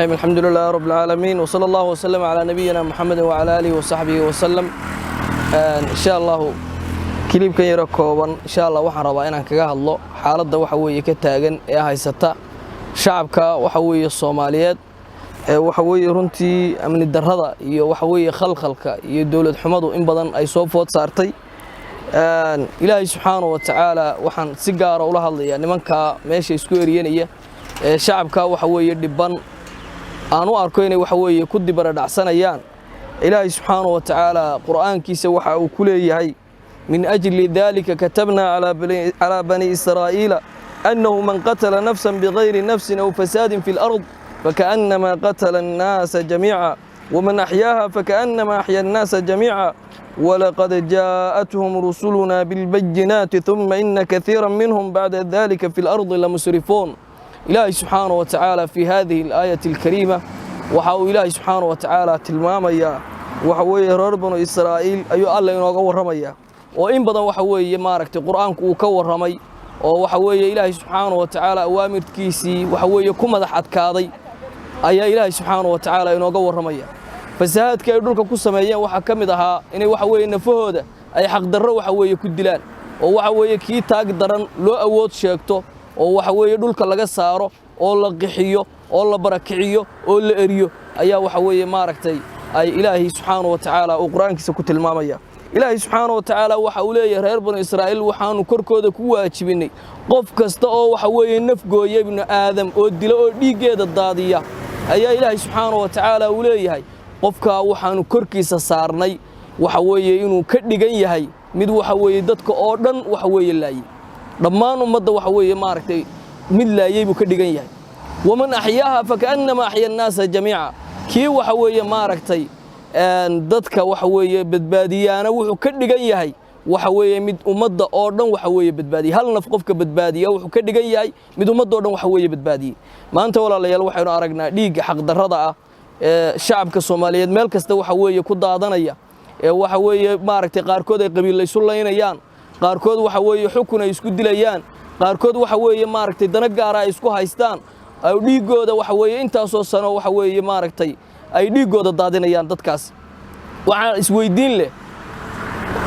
الحمد لله رب العالمين وصلى الله وسلم على نبينا محمد وعلى آله وصحبه وسلم إن شاء الله كليب كان يركوبان إن شاء الله waxaan rabaa inaan kaga hadlo xaaladda waxa weeye ka taagan ee haysata shacabka waxa weeye Soomaaliyeed waxa weeye runtii amni darrada iyo waxa weeye khalkhalka iyo dawlad xumadu in badan ay soo food saartay Ilaahay subhanahu wa ta'ala waxaan si gaar ah ula hadlayaa nimanka meesha isku eriyanaya ee shacabka waxa weeye dhiban aanu arko inay waxa weeye ku dibara dhacsanayaan Ilaahay subhanahu wa ta'ala quraankiisa waxa uu ku leeyahay min ajli dhalika katabna ala bani israa'iila annahu man qatala nafsan bighayri nafsin aw fasadin fil ard فكأنما قتل الناس جميعا ومن أحياها فكأنما أحيا الناس جميعا ولقد جاءتهم رسلنا بالبينات ثم إن كثيرا منهم بعد ذلك في الأرض لمسرفون إلهي سبحانه وتعالى في هذه الآية الكريمة وحاو إلهي سبحانه وتعالى تلماميا وحوي ربنا إسرائيل أيو الله ينوغو رميا وإن بدن وحوي ماركت القرآن كو رمي وحوي إلهي سبحانه وتعالى أوامر كيسي وحوي كما دحد كاضي أي إلهي سبحانه وتعالى ينوغو رميا فسهاد كيدولك كسميا waxa kamid aha inay waxa weeye nafahooda ay xaq darro waxa weeye ku dilaan oo waxa weeye kii taag daran loo awood sheegto oo waxa weeye dhulka laga saaro oo la qixiyo oo la barakiciyo oo la eriyo ayaa waxa weeye maaragtay ay Ilaahay subhanahu wa ta'ala oo quraankiisa ku tilmaamaya Ilaahay subhanahu wa ta'ala waxa uu leeyahay reer bani Israa'iil waxaanu korkooda ku waajibinay qof kasta oo waxa weeye naf gooyay ibn aadam oo dilo oo dhiigeeda daadiya ayaa Ilaahay subhanahu wa ta'ala uu leeyahay qofka waxaanu korkiisa saarnay waxa weeye inuu ka dhigan yahay mid waxa weeye dadka oo dhan waxa weeye laayay dhammaan ummadda waxa weeye maaragtay mid laayay buu ka dhigan yahay waman ahyaaha fakaannama ahya an-naas jamii'a kii waxa weeye maaragtay dadka waxa weeye badbaadiyana wuxuu ka dhigan yahay waxa weeye mid ummadda oo dhan waxa weeye badbaadiye hal naf qofka badbaadiya wuxuu ka dhigan yahay mid ummadda oo dhan waxa weeye badbaadiye maanta walaalayaal waxaynu aragnaa dhiig xaq darrada ah shacabka Soomaaliyeed meel kasta waxa weeye ku daadanaya waxa weeye maaragtay qaarkood ay qabiil isu leynayaan qaarkood waxa weeye xukun ay isku dilayaan qaarkood waxa weeye maaragtay dana gaar ah isku haystaan ay dhiigooda waxa weeye intaas oo sano waxa weeye maaragtay ay dhiigooda daadinayaan dadkaas waxa isweydiin leh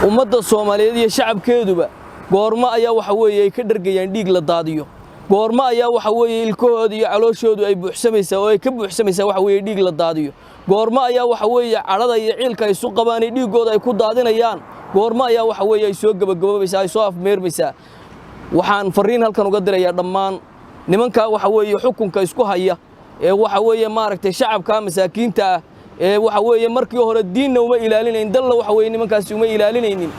ummadda Soomaaliyeed iyo shacabkeeduba goorma ayaa waxa weeye ay ka dhargayaan dhiig la daadiyo goorma ayaa waxa weeye ilkooda iyo calooshoodu ay buuxsamaysaa oo ay ka buuxsamaysaa waxa weeye dhiig la daadiyo goorma ayaa waxa weeye cadhada iyo ciilka ay isu qabaan dhiigooda ay ku daadinayaan goorma ayaa waxa weeye ay soo gabagabaysaa ay soo afmeermaysaa waxaan fariin halkan uga dirayaa dhammaan nimanka waxa weeye xukunka isku haya ee waxa weeye maaragtay shacabka masaakiinta ee waxa weeye markii hore diinna uma ilaalinayn dalla waxa weeye nimankaasi uma ilaalinaynin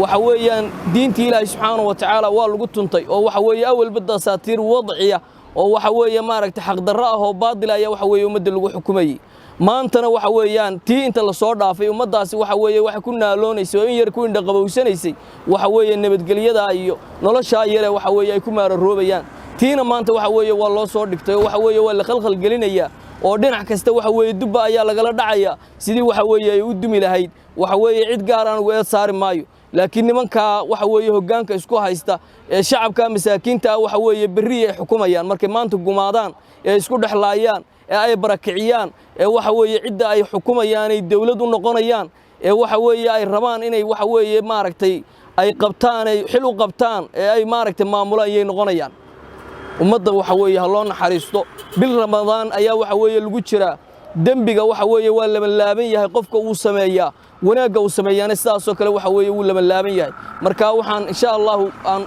waxa weeyaan diintii Ilaahay subhanahu wa ta'ala waa lagu tuntay oo waxa weeye awal bada saatiir wadciya oo waxa weeye maaragtay xaq darro ah oo baadil ah waxa weeye ummadda lagu xukumayay maantana waxa weeyaan tii inta la soo dhaafay ummadaasi waxa weeye wax ku naaloonayso in yar ku indha qabowsanaysay waxa weeye nabadgelyada iyo nolosha yare waxa weeye ay ku maararoobayaan tiina maanta waxa weeye waa loo soo dhigtay waxa weeye waa la khalkhal gelinaya oo dhinac kasta waxa weeye dubba ayaa lagala dhacaya sidii waxa weeye ay u dumi lahayd waxa weeye cid gaar ah uga saari maayo laakiin nimanka waxa weeye hoggaanka isku haysta ee shacabka masaakiinta waxa weeye berri ay xukumayaan markay maanta gumaadaan ee isku dhaxlaayaan ee ay barakiciyaan ee waxa weeye cidda ay xukumayaan ay dawlad u noqonayaan ee waxa weeye ay rabaan inay waxa weeye maaragtay ay qabtaan ay xil u qabtaan ee ay maaragtay maamulaan ay noqonayaan ummadda waxa weeye loo naxariisto bil ramadaan ayaa waxa weeye lagu jiraa dambiga waxa weeye waa la laaban yahay qofka uu sameeyaa wanaaga uu sameeyana sidaas oo kale waxa weeye uu la laaban yahay marka waxaan insha Allah aan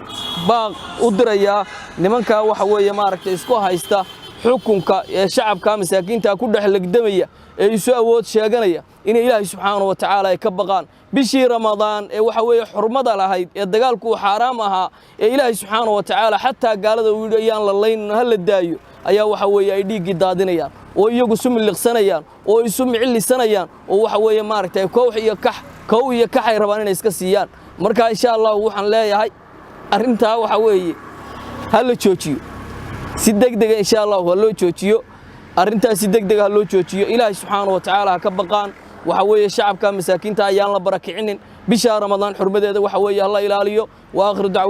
baaq u dirayaa nimanka waxa weeye maaragtay isku haysta xukunka ee shacabka masaakiinta ku dhaxlagdamaya ee isu awood sheeganaya in Ilaahay subhanahu wa ta'ala ay ka baqaan bishii ramadaan ee waxa weeye xurmada lahayd ee dagaalku xaraam aha ee Ilaahay subhanahu wa ta'ala hatta gaalada uu yidhayaan la leyn hal daayo ayaa waxa weeye ay dhiigi daadinayaan oo iyagu sumiliqsanayaan oo isu micilisanayaan oo waxa weeye maaragtay koox iyo kax ay rabaan inay iska siiyaan marka insha Allah waxaan leeyahay arinta waxa weeye hal la joojiyo si degdeg insha Allah waa loo joojiyo arinta si degdeg ah loo joojiyo Ilaahay subhanahu wa ta'ala ka baqaan waxa weeye shacabka masaakiinta ayaan la barakicinin bisha ramadaan xurmadeeda waxa weeye Allah ilaaliyo wa akhir dacwaan